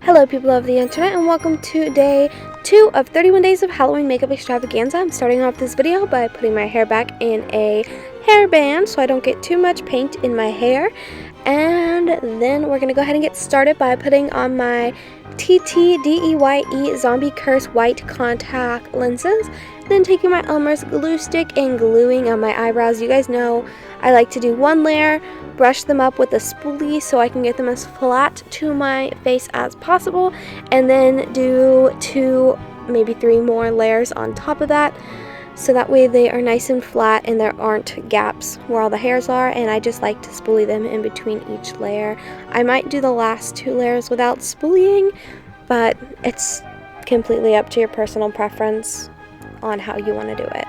Hello people of the internet, and welcome to day 2 of 31 days of Halloween makeup extravaganza. I'm starting off this video by putting my hair back in a hairband so I don't get too much paint in my hair. And then we're going to go ahead and get started by putting on my TTDEYE Zombie Curse white contact lenses. Then taking my Elmer's glue stick and gluing on my eyebrows. You guys know I like to do one layer, brush them up with a spoolie so I can get them as flat to my face as possible, and then do 2, maybe 3 more layers on top of that, so that way they are nice and flat and there aren't gaps where all the hairs are. And I just like to spoolie them in between each layer. I might do the last 2 layers without spoolieing, but it's completely up to your personal preference on how you want to do it.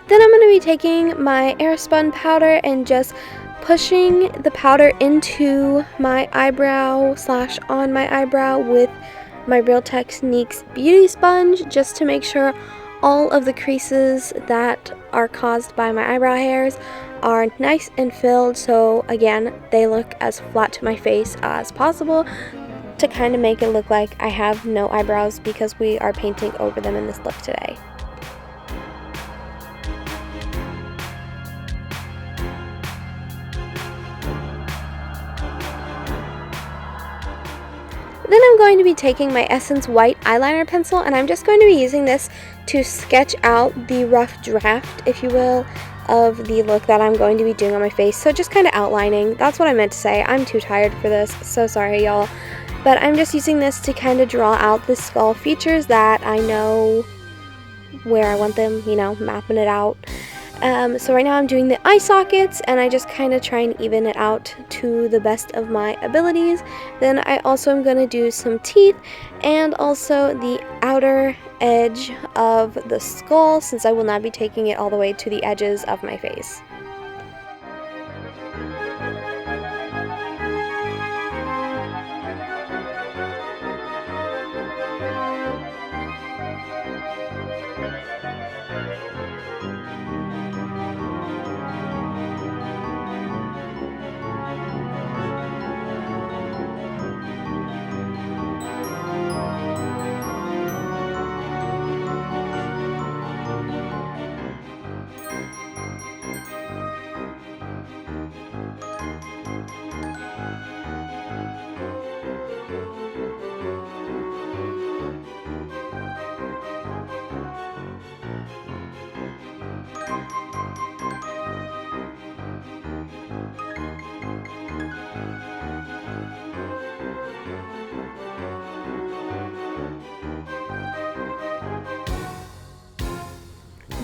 Then I'm going to be taking my Airspun powder and just pushing the powder into my eyebrow / on my eyebrow with my Real Techniques beauty sponge, just to make sure all of the creases that are caused by my eyebrow hairs are nice and filled, so again they look as flat to my face as possible, to kind of make it look like I have no eyebrows because we are painting over them in this look today. Then I'm going to be taking my Essence white eyeliner pencil, and I'm just going to be using this to sketch out the rough draft, if you will, of the look that I'm going to be doing on my face. So just kind of outlining. That's what I meant to say. I'm too tired for this, so sorry y'all. But I'm just using this to kind of draw out the skull features that I know where I want them, you know, mapping it out. So right now I'm doing the eye sockets, and I just kind of try and even it out to the best of my abilities. Then I also am going to do some teeth and also the outer edge of the skull, since I will not be taking it all the way to the edges of my face.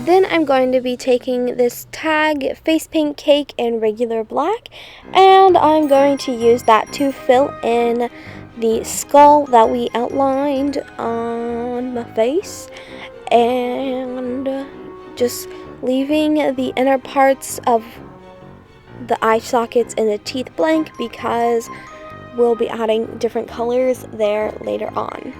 Then I'm going to be taking this tag face paint cake in regular black, and I'm going to use that to fill in the skull that we outlined on my face, and just leaving the inner parts of the eye sockets and the teeth blank because we'll be adding different colors there later on.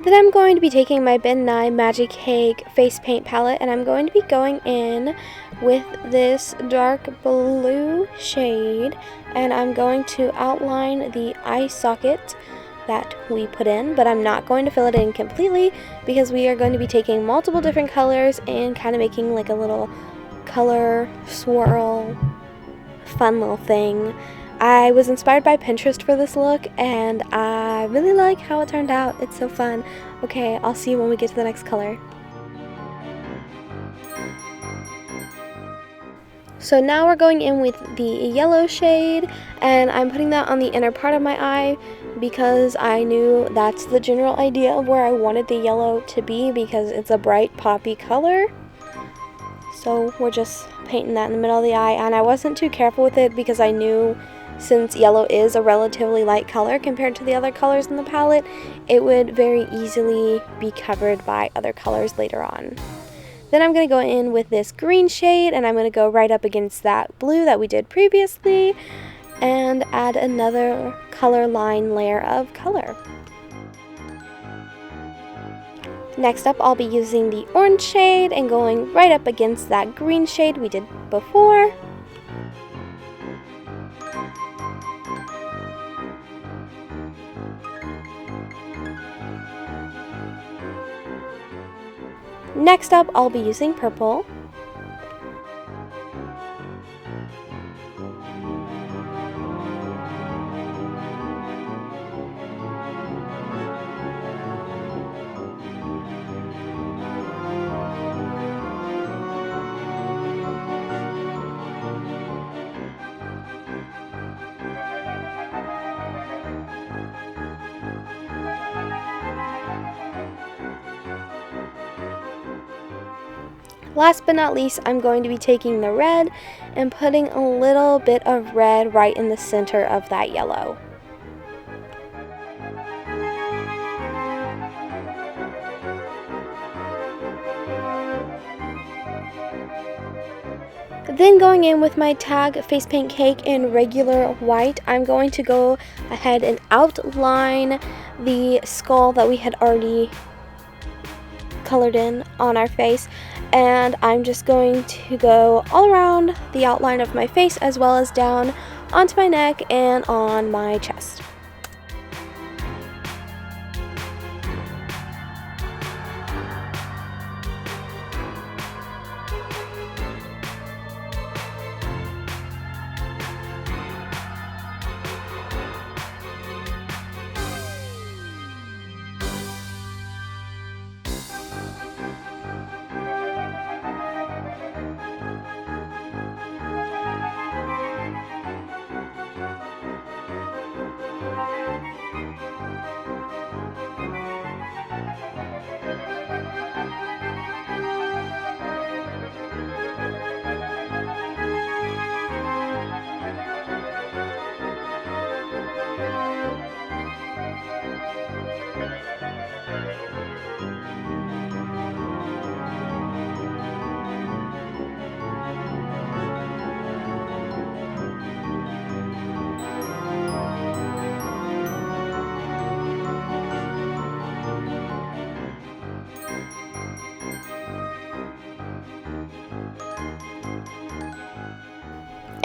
Then I'm going to be taking my Ben Nye Magic Cake face paint palette, and I'm going to be going in with this dark blue shade, and I'm going to outline the eye socket that we put in, but I'm not going to fill it in completely because we are going to be taking multiple different colors and kind of making like a little color swirl fun little thing. I was inspired by Pinterest for this look, and I really like how it turned out. It's so fun. Okay, I'll see you when we get to the next color. So now we're going in with the yellow shade, and I'm putting that on the inner part of my eye because I knew that's the general idea of where I wanted the yellow to be because it's a bright poppy color. So we're just painting that in the middle of the eye, and I wasn't too careful with it because I knew since yellow is a relatively light color compared to the other colors in the palette, it would very easily be covered by other colors later on. Then I'm going to go in with this green shade, and I'm going to go right up against that blue that we did previously and add another color line layer of color. Next up, I'll be using the orange shade and going right up against that green shade we did before. Next up, I'll be using purple. Last but not least, I'm going to be taking the red and putting a little bit of red right in the center of that yellow. Then going in with my tag face paint cake in regular white, I'm going to go ahead and outline the skull that we had already colored in on our face, and I'm just going to go all around the outline of my face as well as down onto my neck and on my chest.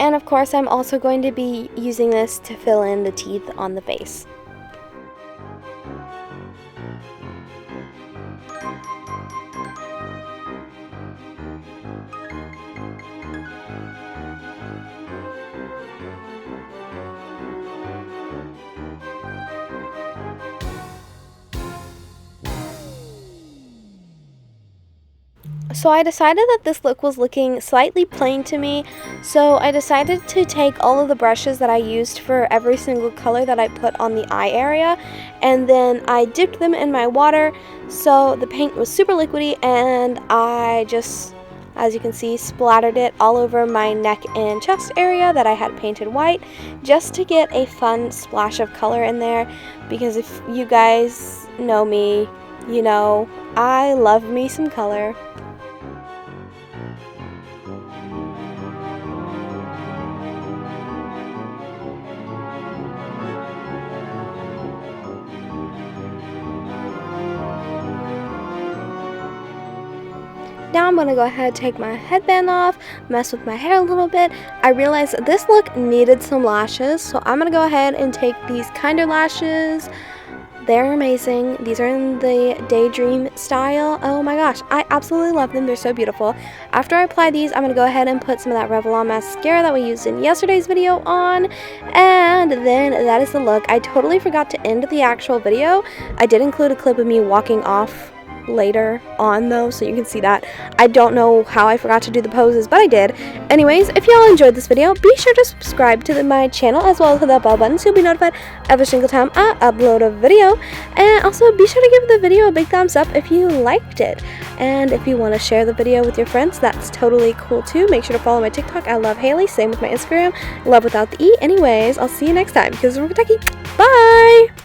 And of course, I'm also going to be using this to fill in the teeth on the face. So I decided that this look was looking slightly plain to me, so I decided to take all of the brushes that I used for every single color that I put on the eye area, and then I dipped them in my water so the paint was super liquidy, and I just, as you can see, splattered it all over my neck and chest area that I had painted white just to get a fun splash of color in there, because if you guys know me, you know I love me some color. Now I'm going to go ahead and take my headband off, mess with my hair a little bit. I realized that this look needed some lashes, so I'm going to go ahead and take these Kinder lashes. They're amazing. These are in the Daydream style. Oh my gosh, I absolutely love them. They're so beautiful. After I apply these, I'm going to go ahead and put some of that Revlon mascara that we used in yesterday's video on. And then that is the look. I totally forgot to end the actual video. I did include a clip of me walking off later on though, so you can see that. I don't know how I forgot to do the poses, but I did. Anyways, if y'all enjoyed this video, be sure to subscribe to my channel as well as hit that bell button so you'll be notified every single time I upload a video. And also be sure to give the video a big thumbs up if you liked it. And if you want to share the video with your friends, that's totally cool too. Make sure to follow my TikTok. I love Hailey. Same with my Instagram. Love without the E. Anyways, I'll see you next time because we're Kentucky. Bye!